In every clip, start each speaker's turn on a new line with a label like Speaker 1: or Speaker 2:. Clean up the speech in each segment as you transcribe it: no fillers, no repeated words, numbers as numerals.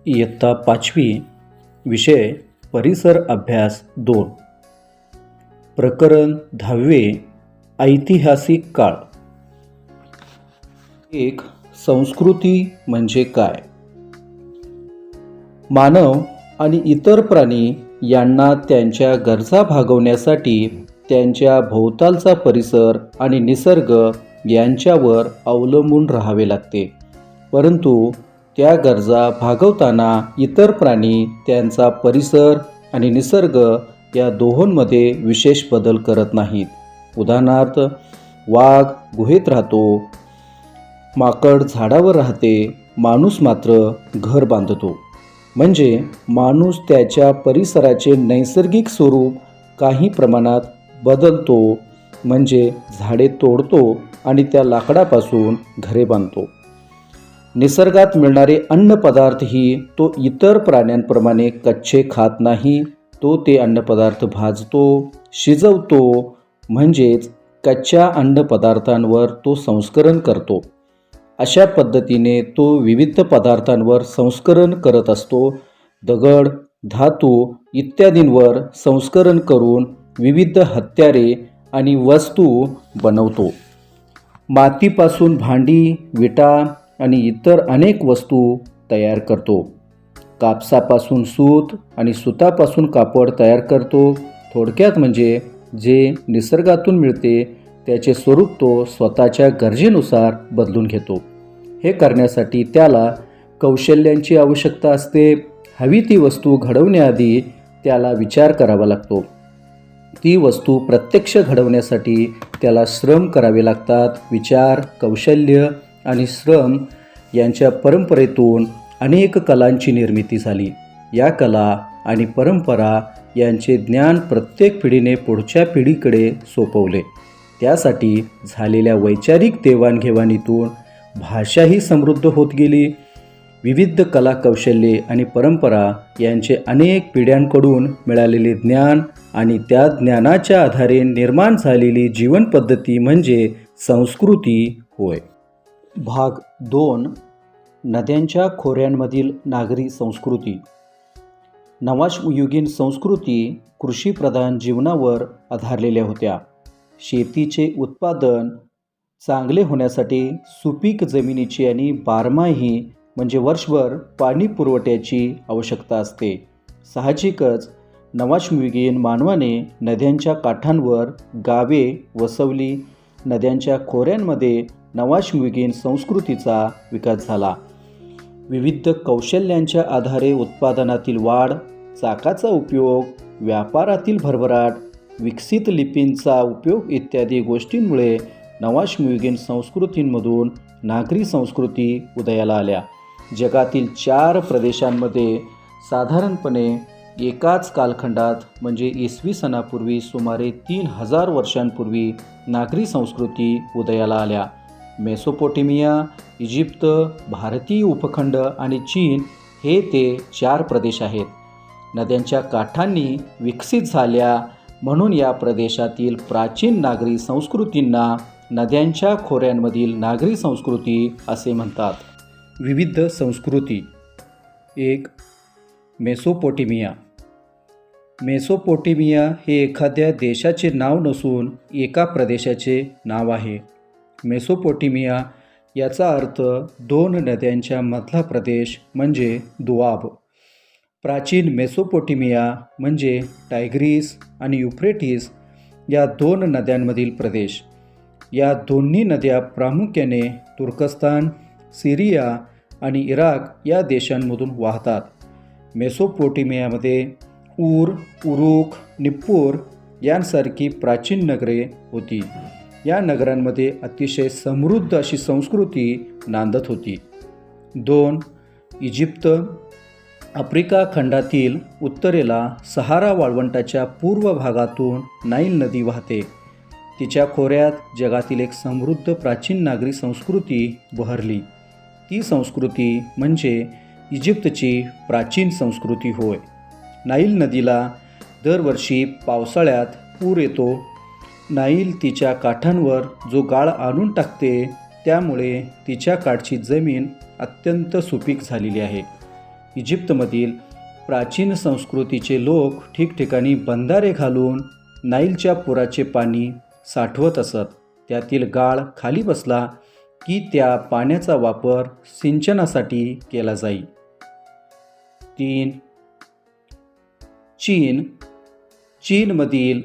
Speaker 1: इयत्ता 5वी विषय परिसर अभ्यास 2 प्रकरण 10वे ऐतिहासिक काळ 1 संस्कृती म्हणजे काय? मानव आणि इतर प्राणी यांना त्यांच्या गरजा भागवण्यासाठी त्यांच्या भोवतालचा परिसर आणि निसर्ग यांच्यावर अवलंबून राहावे लागते. परंतु त्या गरजा भागवताना इतर प्राणी त्यांचा परिसर आणि निसर्ग या दोहोंमध्ये विशेष बदल करत नाहीत. उदाहरणार्थ, वाघ गुहेत राहतो, माकड झाडावर राहते, माणूस मात्र घर बांधतो. म्हणजे माणूस त्याच्या परिसराचे नैसर्गिक स्वरूप काही प्रमाणात बदलतो, म्हणजे झाडे तोडतो आणि त्या लाकडापासून घरे बांधतो. निसर्गात मिळणारे अन्नपदार्थही तो इतर प्राण्यांप्रमाणे कच्चे खात नाही. तो ते अन्नपदार्थ भाजतो, शिजवतो, म्हणजेच कच्च्या अन्नपदार्थांवर तो संस्करण करतो. अशा पद्धतीने तो विविध पदार्थांवर संस्करण करत असतो. दगड, धातू इत्यादींवर संस्करण करून विविध हत्यारे आणि वस्तू बनवतो. मातीपासून भांडी, विटा आणि इतर अनेक वस्तू तयार करतो. कापसापासून सूत आणि सुतापासून कापड तयार करतो. थोडक्यात म्हणजे जे निसर्गातून मिळते त्याचे स्वरूप तो स्वतःच्या गरजेनुसार बदलून घेतो. हे करण्यासाठी त्याला कौशल्यांची आवश्यकता असते. हवी ती वस्तू घडवण्याआधी त्याला विचार करावा लागतो. ती वस्तू प्रत्यक्ष घडवण्यासाठी त्याला श्रम करावे लागतात. विचार, कौशल्य आणि श्रम यांच्या परंपरेतून अनेक कलांची निर्मिती झाली. या कला आणि परंपरा यांचे ज्ञान प्रत्येक पिढीने पुढच्या पिढीकडे सोपवले. त्यासाठी झालेल्या वैचारिक देवाणघेवाणीतून भाषाही समृद्ध होत गेली. विविध कला, कौशल्ये आणि परंपरा यांचे अनेक पिढ्यांकडून मिळालेले ज्ञान आणि त्या ज्ञानाच्या आधारे निर्माण झालेली जीवनपद्धती म्हणजे संस्कृती होय. भाग 2 नद्यांच्या खोऱ्यांमधील नागरी संस्कृती. नवाश्मयुगीन संस्कृती कृषीप्रधान जीवनावर आधारलेल्या होत्या. शेतीचे उत्पादन चांगले होण्यासाठी सुपीक जमिनीची आणि बारमाही म्हणजे वर्षभर पाणी पुरवठ्याची आवश्यकता असते. साहजिकच नवाश्मयुगीन मानवाने नद्यांच्या काठांवर गावे वसवली. नद्यांच्या खोऱ्यांमध्ये नवाश्मयुगीन संस्कृतीचा विकास झाला. विविध कौशल्यांच्या आधारे उत्पादनातील वाढ, चाकाचा उपयोग, व्यापारातील भरभराट, विकसित लिपींचा उपयोग इत्यादी गोष्टींमुळे नवाश्मयुगीन संस्कृतींमधून नागरी संस्कृती उदयाला आल्या. जगातील 4 प्रदेशांमध्ये साधारणपणे एकाच कालखंडात म्हणजे इसवी सनापूर्वी सुमारे 3000 वर्षांपूर्वी नागरी संस्कृती उदयाला आल्या. मेसोपोटेमिया, इजिप्त, भारतीय उपखंड आणि चीन हे ते 4 प्रदेश आहेत. नद्यांच्या काठांनी विकसित झाल्या म्हणून या प्रदेशातील प्राचीन नागरी संस्कृतींना नद्यांच्या खोऱ्यांमधील नागरी संस्कृती असे म्हणतात. विविध संस्कृती. 1. मेसोपोटेमिया. मेसोपोटेमिया हे एखाद्या देशाचे नाव नसून एका प्रदेशाचे नाव आहे. मेसोपोटेमिया याचा अर्थ 2 नद्यांच्या मधला प्रदेश म्हणजे दुआब. प्राचीन मेसोपोटेमिया म्हणजे टायग्रीस आणि युफ्रेटिस या 2 नद्यांमधील प्रदेश. या दोन्ही नद्या प्रामुख्याने तुर्कस्तान, सिरिया आणि इराक या देशांमधून वाहतात. मेसोपोटेमियामध्ये ऊर, उरुक, निप्पूर यांसारखी प्राचीन नगरे होती. या नगरांमध्ये अतिशय समृद्ध अशी संस्कृती नांदत होती. 2. इजिप्त. आफ्रिका खंडातील उत्तरेला सहारा वाळवंटाच्या पूर्व भागातून नाईल नदी वाहते. तिच्या खोऱ्यात जगातील एक समृद्ध प्राचीन नागरी संस्कृती बहरली. ती संस्कृती म्हणजे इजिप्तची प्राचीन संस्कृती होय. नाईल नदीला दरवर्षी पावसाळ्यात पूर येतो. नाईल तिच्या काठांवर जो गाळ आणून टाकते, त्यामुळे तिच्या काठची जमीन अत्यंत सुपीक झालेली आहे. इजिप्तमधील प्राचीन संस्कृतीचे लोक ठिकठिकाणी बंधारे घालून नाईलच्या पुराचे पाणी साठवत असत. त्यातील गाळ खाली बसला की त्या पाण्याचा वापर सिंचनासाठी केला जाई. 3. चीनमधील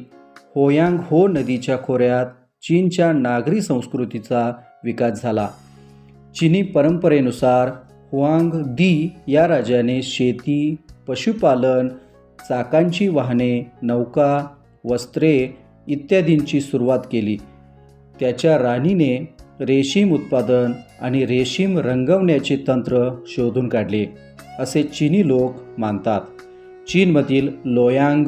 Speaker 1: होयांग हो नदीच्या खोऱ्यात चीनच्या नागरी संस्कृतीचा विकास झाला. चीनी परंपरेनुसार हुआंग दी या राजाने शेती, पशुपालन, चाकांची वाहने, नौका, वस्त्रे इत्यादींची सुरुवात केली. त्याच्या राणीने रेशीम उत्पादन आणि रेशीम रंगवण्याचे तंत्र शोधून काढले असे चीनी लोक मानतात. चीनमधील लोयांग,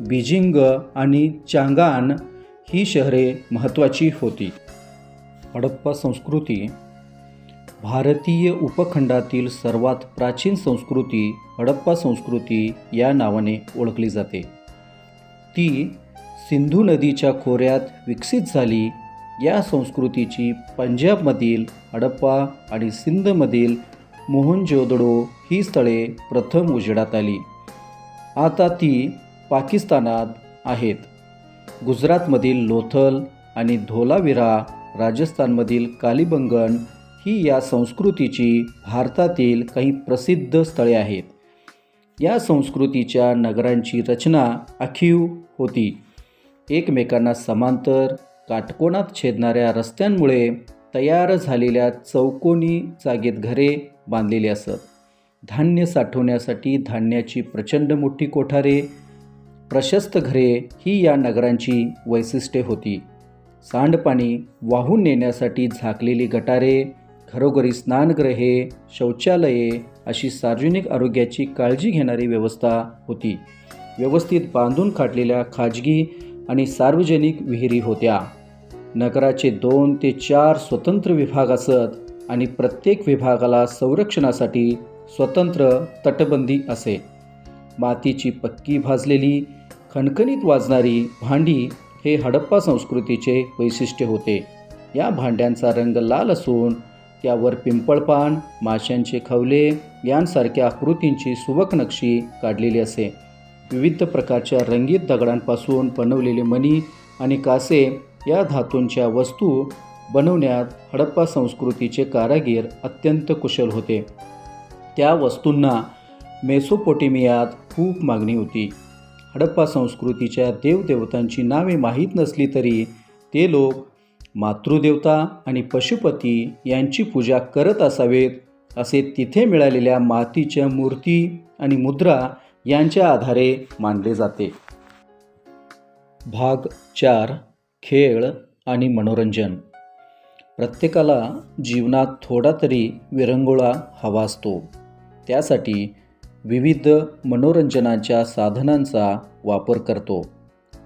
Speaker 1: बीजिंग आणि चांगान ही शहरे महत्त्वाची होती. हडप्पा संस्कृती भारतीय उपखंडातील सर्वात प्राचीन संस्कृती हडप्पा संस्कृती या नावाने ओळखली जाते. ती सिंधू नदीच्या खोऱ्यात विकसित झाली. या संस्कृतीची पंजाबमधील हडप्पा आणि सिंधमधील मोहनजोदडो ही स्थळे प्रथम उजेडात आली. आता ती पाकिस्तानात आहेत. गुजरातमधील लोथल आणि धोलाविरा, राजस्थानमधील कालीबंगन ही या संस्कृतीची भारतातील काही प्रसिद्ध स्थळे आहेत. या संस्कृतीच्या नगरांची रचना आखीव होती. एकमेकांना समांतर काटकोनात छेदणाऱ्या रस्त्यांमुळे तयार झालेल्या चौकोनी जागेत घरे बांधलेली असत. धान्य साठवण्यासाठी धान्याची प्रचंड मोठी कोठारे, प्रशस्त घरे ही या नगरांची वैशिष्ट्ये होती. सांडपाणी वाहून नेण्यासाठी झाकलेली गटारे, घरोघरी स्नानगृहे, शौचालये अशी सार्वजनिक आरोग्याची काळजी घेणारी व्यवस्था होती. व्यवस्थित बांधून काढलेल्या खाजगी आणि सार्वजनिक विहिरी होत्या. नगराचे 2 ते 4 स्वतंत्र विभाग असत आणि प्रत्येक विभागाला संरक्षणासाठी स्वतंत्र तटबंदी असे. मातीची पक्की भाजलेली खणखणीत वाजणारी भांडी हे हडप्पा संस्कृतीचे वैशिष्ट्य होते. या भांड्यांचा रंग लाल असून त्यावर पिंपळपान, माशांचे खवले यांसारख्या आकृतींची सुबक नक्षी काढलेली असे. विविध प्रकारच्या रंगीत दगडांपासून बनवलेले मणी आणि कासे या धातूंच्या वस्तू बनवण्यात हडप्पा संस्कृतीचे कारागीर अत्यंत कुशल होते. त्या वस्तूंना मेसोपोटेमियात खूप मागणी होती. हडप्पा संस्कृतीच्या देवदेवतांची नावे माहीत नसली तरी ते लोक मातृदेवता आणि पशुपती यांची पूजा करत असावेत असे तिथे मिळालेल्या मातीच्या मूर्ती आणि मुद्रा यांच्या आधारे मानले जाते. भाग 4. खेळ आणि मनोरंजन. प्रत्येकाला जीवनात थोडा तरी विरंगुळा हवा असतो. त्यासाठी विविध मनोरंजनाच्या साधनांचा वापर करतो.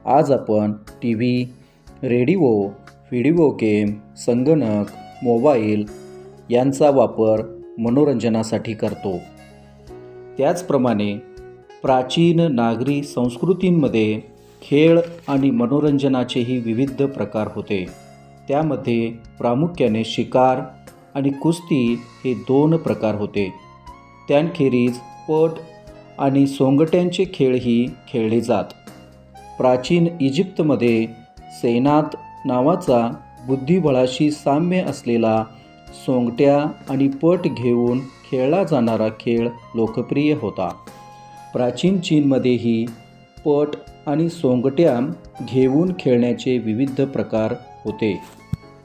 Speaker 1: आज आपण TV, रेडिओ, व्हिडिओ गेम, संगणक, मोबाईल यांचा वापर मनोरंजनासाठी करतो. त्याचप्रमाणे प्राचीन नागरी संस्कृतींमध्ये खेळ आणि मनोरंजनाचेही विविध प्रकार होते. त्यामध्ये प्रामुख्याने शिकार आणि कुस्ती हे 2 प्रकार होते. त्यांखेरीज पट आणि सोंगट्यांचे खेळही खेळले जात. प्राचीन इजिप्तमध्ये सेनात नावाचा बुद्धिबळाशी साम्य असलेला सोंगट्या आणि पट घेऊन खेळला जाणारा खेळ लोकप्रिय होता. प्राचीन चीनमध्येही पट आणि सोंगट्या घेऊन खेळण्याचे विविध प्रकार होते.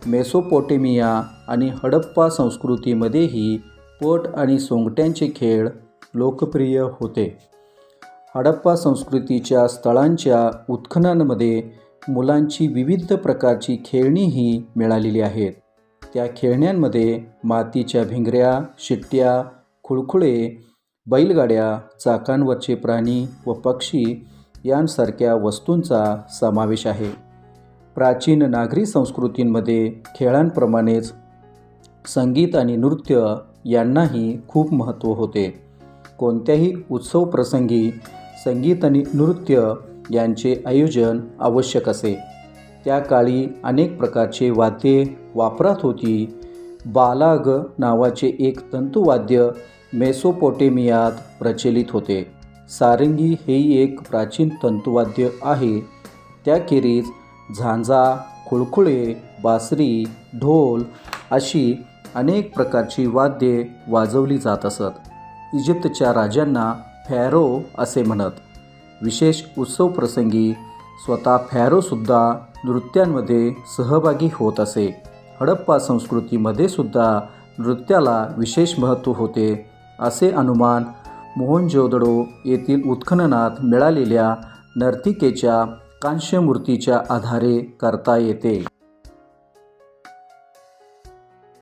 Speaker 1: मेसोपोटेमिया आणि हडप्पा संस्कृतीमध्येही पट आणि सोंगट्यांचे खेळ लोकप्रिय होते. हडप्पा संस्कृतीच्या स्थळांच्या उत्खननामध्ये मुलांची विविध प्रकारची खेळणीही मिळालेली आहेत. त्या खेळण्यांमध्ये मातीच्या भिंगऱ्या, शिट्ट्या, खुळखुळे, बैलगाड्या, चाकांवरचे प्राणी व पक्षी यांसारख्या वस्तूंचा समावेश आहे. प्राचीन नागरी संस्कृतींमध्ये खेळांप्रमाणेच संगीत आणि नृत्य यांनाही खूप महत्त्व होते. कोणत्याही उत्सव प्रसंगी संगीत आणि नृत्य यांचे आयोजन आवश्यक असे. त्या काळी अनेक प्रकारचे वाद्ये वापरात होती. बालाग नावाचे एक तंतुवाद्य मेसोपोटेमियात प्रचलित होते. सारंगी हेही एक प्राचीन तंतुवाद्य आहे. त्याखेरीज झांजा, खुळखुळे, बासरी, ढोल अशी अनेक प्रकारची वाद्ये वाजवली जात असत. इजिप्तच्या राजांना फॅरो असे म्हणत. विशेष उत्सवप्रसंगी स्वतः फॅरोसुद्धा नृत्यांमध्ये सहभागी होत असे. हडप्पा संस्कृतीमध्ये सुद्धा नृत्याला विशेष महत्त्व होते असे अनुमान मोहनजोदडो येथील उत्खननात मिळालेल्या नर्तिकेच्या कांस्य मूर्तीच्या आधारे करता येते.